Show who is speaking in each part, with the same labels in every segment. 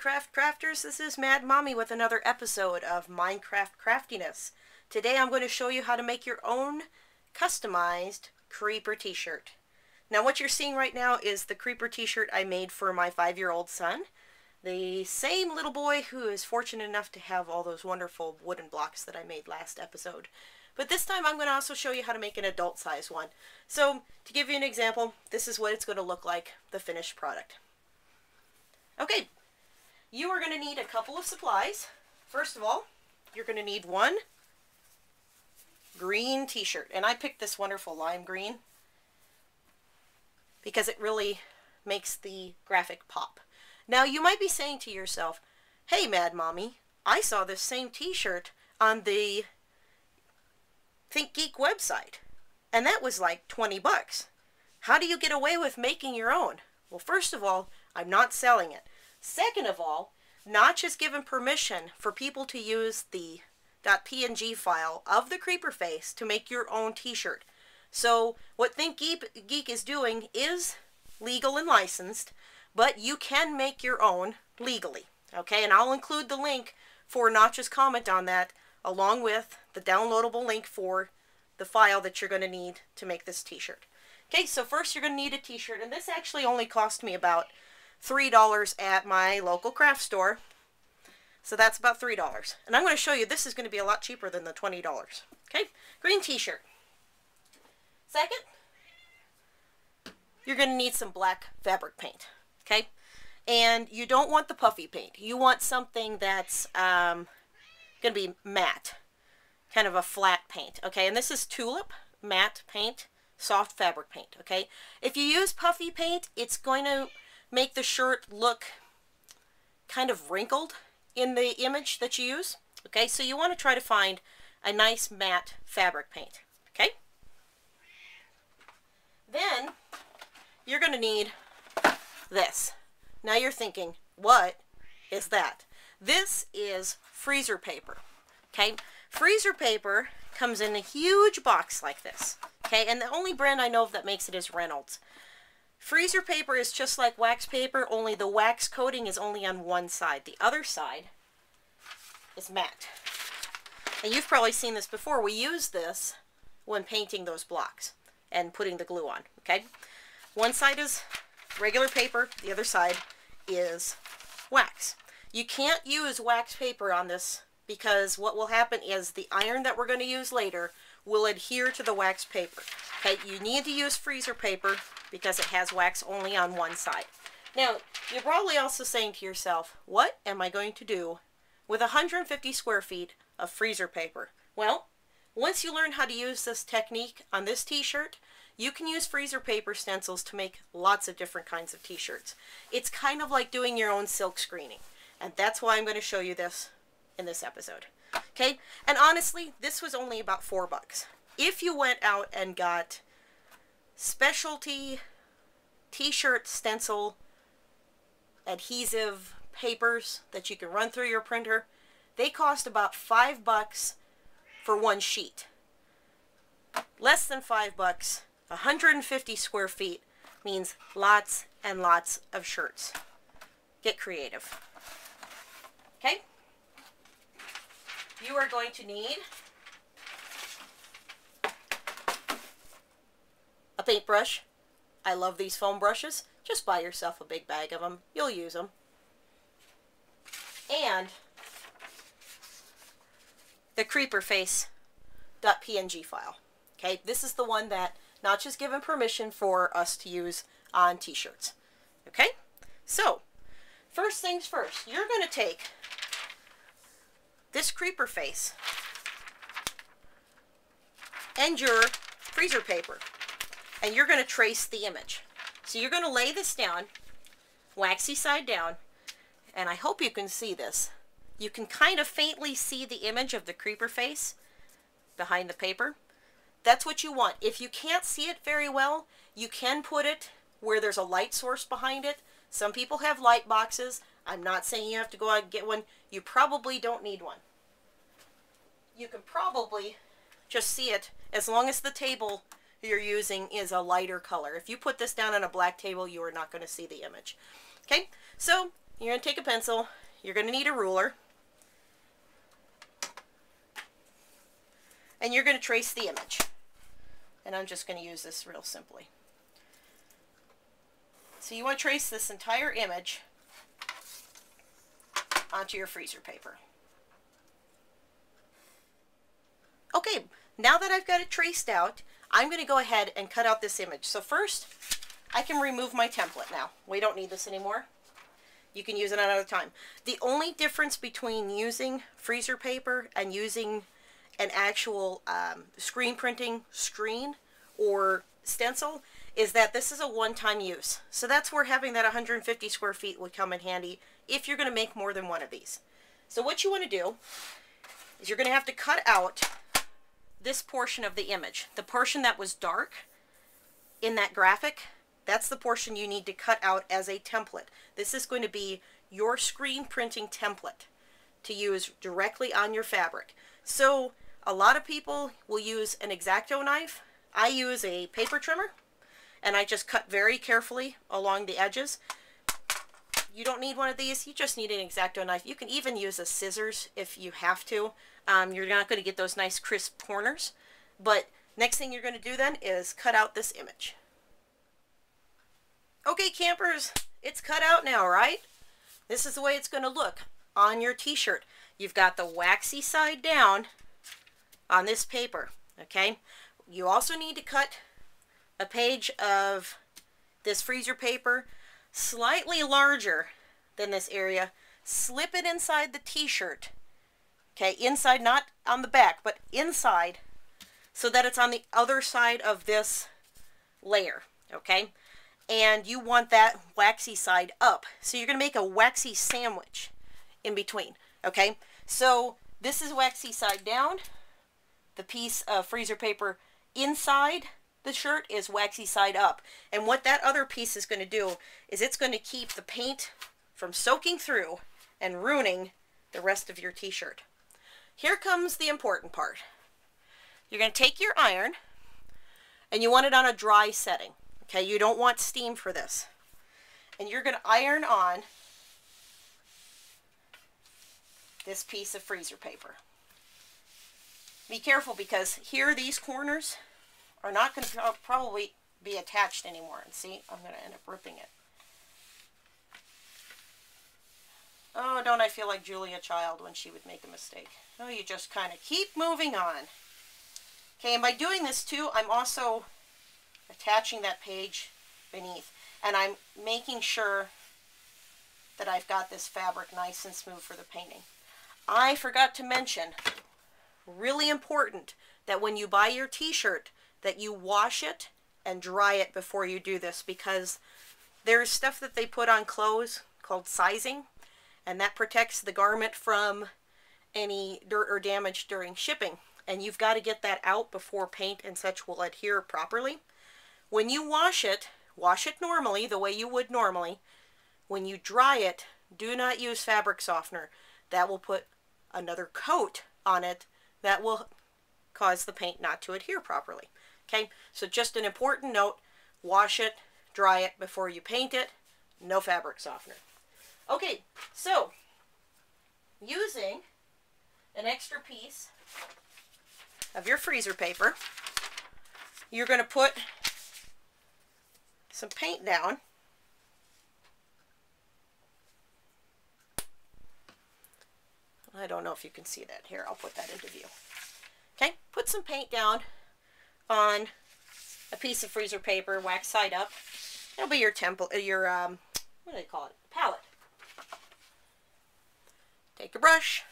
Speaker 1: Minecraft Crafters, this is Mad Mommy with another episode of Minecraft Craftiness. Today I'm going to show you how to make your own customized Creeper t-shirt. Now what you're seeing right now is the Creeper t-shirt I made for my 5-year-old son. The same little boy who is fortunate enough to have all those wonderful wooden blocks that I made last episode. But this time I'm going to also show you how to make an adult size one. So to give you an example, this is what it's going to look like, the finished product. Okay, you are going to need a couple of supplies. First of all, you're going to need one green t-shirt. And I picked this wonderful lime green because it really makes the graphic pop. Now you might be saying to yourself, hey Mad Mommy, I saw this same t-shirt on the ThinkGeek website and that was like 20 bucks. How do you get away with making your own? Well, first of all, I'm not selling it. Second of all, Notch has given permission for people to use the .png file of the creeper face to make your own t-shirt. So what ThinkGeek is doing is legal and licensed, but you can make your own legally. Okay, and I'll include the link for Notch's comment on that along with the downloadable link for the file that you're going to need to make this t-shirt. Okay, so first you're going to need a t-shirt, and this actually only cost me about $3 at my local craft store. So that's about $3. And I'm going to show you this is going to be a lot cheaper than the $20. Okay, green t-shirt. Second, you're going to need some black fabric paint. Okay, and you don't want the puffy paint. You want something that's going to be matte, kind of a flat paint. Okay, and this is Tulip matte paint, soft fabric paint. Okay, if you use puffy paint, it's going to make the shirt look kind of wrinkled in the image that you use. Okay, so you want to try to find a nice matte fabric paint. Okay, then you're going to need this. Now you're thinking, what is that? This is freezer paper. Okay, freezer paper comes in a huge box like this. Okay, and the only brand I know of that makes it is Reynolds. Freezer paper is just like wax paper, only the wax coating is only on one side. The other side is matte. And you've probably seen this before. We use this when painting those blocks and putting the glue on. Okay, one side is regular paper, the other side is wax. You can't use wax paper on this because what will happen is the iron that we're going to use later will adhere to the wax paper. Okay, you need to use freezer paper because it has wax only on one side. Now, you're probably also saying to yourself, what am I going to do with 150 square feet of freezer paper? Well, once you learn how to use this technique on this t-shirt, you can use freezer paper stencils to make lots of different kinds of t-shirts. It's kind of like doing your own silk screening, and that's why I'm going to show you this in this episode. Okay, and honestly, this was only about $4. If you went out and got specialty t-shirt stencil adhesive papers that you can run through your printer, they cost about $5 for one sheet. Less than $5, 150 square feet means lots and lots of shirts. Get creative. Okay? You are going to need a paintbrush. I love these foam brushes. Just buy yourself a big bag of them. You'll use them. And the creeper face .png file. Okay, this is the one that Notch has given permission for us to use on t-shirts. Okay, so first things first, you're going to take this creeper face and your freezer paper, and you're going to trace the image. So you're going to lay this down, waxy side down, and I hope you can see this. You can kind of faintly see the image of the creeper face behind the paper. That's what you want. If you can't see it very well, you can put it where there's a light source behind it. Some people have light boxes. I'm not saying you have to go out and get one. You probably don't need one. You can probably just see it as long as the table you're using is a lighter color. If you put this down on a black table, you are not going to see the image. Okay, so you're going to take a pencil, you're going to need a ruler, and you're going to trace the image. And I'm just going to use this real simply. So you want to trace this entire image onto your freezer paper. Okay, now that I've got it traced out, I'm going to go ahead and cut out this image. So first, I can remove my template now. We don't need this anymore. You can use it another time. The only difference between using freezer paper and using an actual screen printing screen or stencil is that this is a one-time use. So that's where having that 150 square feet would come in handy if you're going to make more than one of these. So what you want to do is you're going to have to cut out this portion of the image. The portion that was dark in that graphic, that's the portion you need to cut out as a template. This is going to be your screen printing template to use directly on your fabric. So a lot of people will use an X-Acto knife. I use a paper trimmer, and I just cut very carefully along the edges. You don't need one of these, you just need an X-Acto knife. You can even use a scissors if you have to. You're not going to get those nice crisp corners, but next thing you're going to do then is cut out this image. Okay, campers, it's cut out now, right? This is the way it's going to look on your t-shirt. You've got the waxy side down on this paper, okay? You also need to cut a page of this freezer paper slightly larger than this area. Slip it inside the t-shirt, okay? Inside, not on the back, but inside, so that it's on the other side of this layer, okay? And you want that waxy side up. So you're going to make a waxy sandwich in between, okay? So this is waxy side down. The piece of freezer paper inside the shirt is waxy side up. And what that other piece is going to do is it's going to keep the paint from soaking through and ruining the rest of your t-shirt. Here comes the important part. You're going to take your iron, and you want it on a dry setting. Okay, you don't want steam for this. And you're going to iron on this piece of freezer paper. Be careful, because here these corners are not going to probably be attached anymore. And see, I'm going to end up ripping it. Oh, don't I feel like Julia Child when she would make a mistake. Oh, you just kind of keep moving on. Okay, and by doing this too, I'm also attaching that page beneath, and I'm making sure that I've got this fabric nice and smooth for the painting. I forgot to mention, really important, that when you buy your t-shirt that you wash it and dry it before you do this, because there's stuff that they put on clothes called sizing, and that protects the garment from any dirt or damage during shipping, and you've got to get that out before paint and such will adhere properly. When you wash it normally, the way you would normally. When you dry it, do not use fabric softener. That will put another coat on it that will cause the paint not to adhere properly. Okay, so just an important note, wash it, dry it before you paint it, no fabric softener. Okay, so using an extra piece of your freezer paper, you're going to put some paint down. I don't know if you can see that. Here, I'll put that into view. Okay, put some paint down on a piece of freezer paper, wax side up. It'll be your what do they call it? Palette. Take a brush.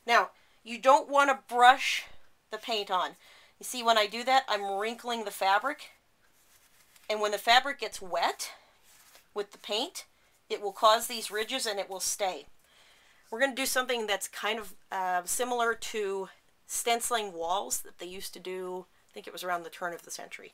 Speaker 1: Now, you don't want to brush the paint on. You see, when I do that, I'm wrinkling the fabric. And when the fabric gets wet with the paint, it will cause these ridges and it will stay. We're going to do something that's kind of similar to stenciling walls that they used to do, I think it was around the turn of the century.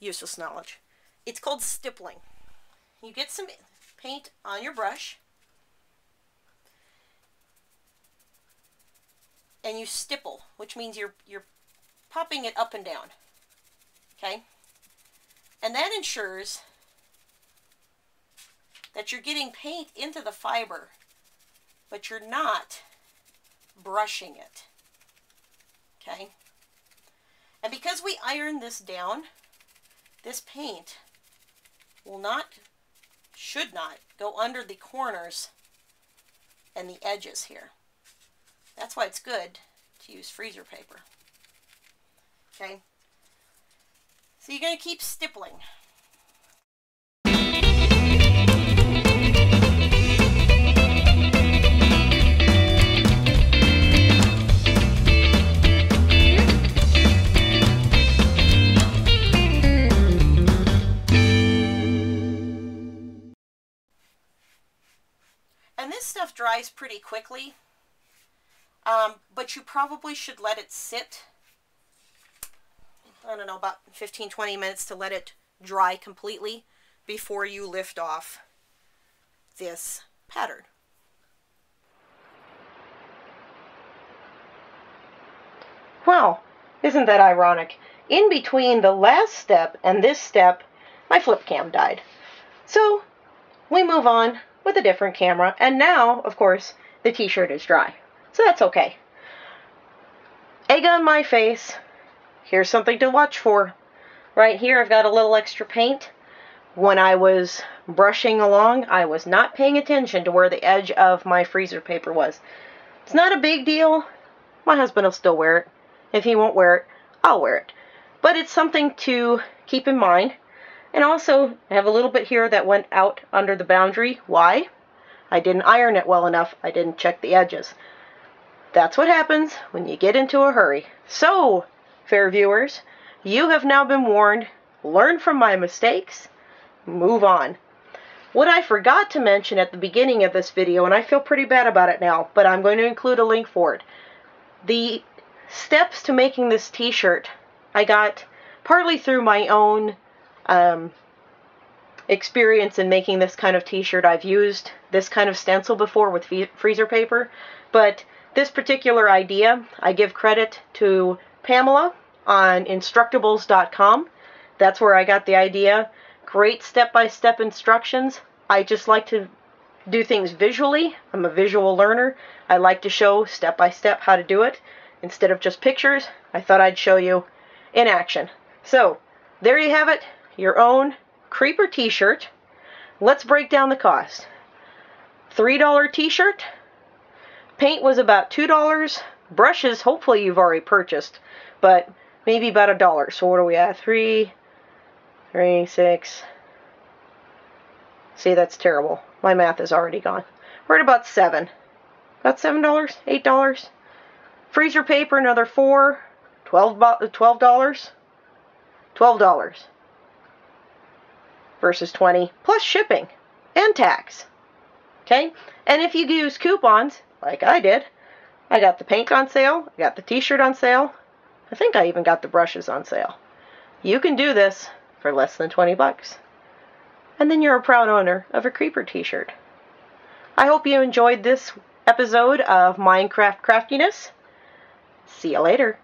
Speaker 1: Useless knowledge. It's called stippling. You get some paint on your brush, and you stipple, which means you're popping it up and down. Okay? And that ensures that you're getting paint into the fiber, but you're not brushing it. Okay? And because we iron this down, this paint should not go under the corners and the edges here. That's why it's good to use freezer paper. Okay? So you're going to keep stippling. And this stuff dries pretty quickly, but you probably should let it sit, I don't know, about 15-20 minutes to let it dry completely before you lift off this pattern. Wow, isn't that ironic? In between the last step and this step, my flip cam died. So we move on with a different camera, and now, of course, the t-shirt is dry. So that's okay. Egg on my face. Here's something to watch for. Right here, I've got a little extra paint. When I was brushing along, I was not paying attention to where the edge of my freezer paper was. It's not a big deal. My husband will still wear it. If he won't wear it, I'll wear it. But it's something to keep in mind. And also, I have a little bit here that went out under the boundary. Why? I didn't iron it well enough. I didn't check the edges. That's what happens when you get into a hurry. So, fair viewers, you have now been warned. Learn from my mistakes. Move on. What I forgot to mention at the beginning of this video, and I feel pretty bad about it now, but I'm going to include a link for it. The steps to making this t-shirt, I got partly through my own experience in making this kind of t-shirt. I've used this kind of stencil before with freezer paper, but this particular idea, I give credit to Pamela on Instructables.com. That's where I got the idea. Great step-by-step instructions. I just like to do things visually. I'm a visual learner. I like to show step-by-step how to do it. Instead of just pictures, I thought I'd show you in action. So, there you have it. Your own Creeper t-shirt. Let's break down the cost. $3 t-shirt. Paint was about $2. Brushes, hopefully you've already purchased, but maybe about $1. So what are we at? 3, 6. See, that's terrible. My math is already gone. We're at about 7. About $7, $8. Freezer paper, another $4. $12. $12 versus $20 plus shipping and tax. Okay? And if you use coupons, like I did, I got the paint on sale, I got the t-shirt on sale, I think I even got the brushes on sale. You can do this for less than 20 bucks. And then you're a proud owner of a Creeper t-shirt. I hope you enjoyed this episode of Minecraft Craftiness. See you later.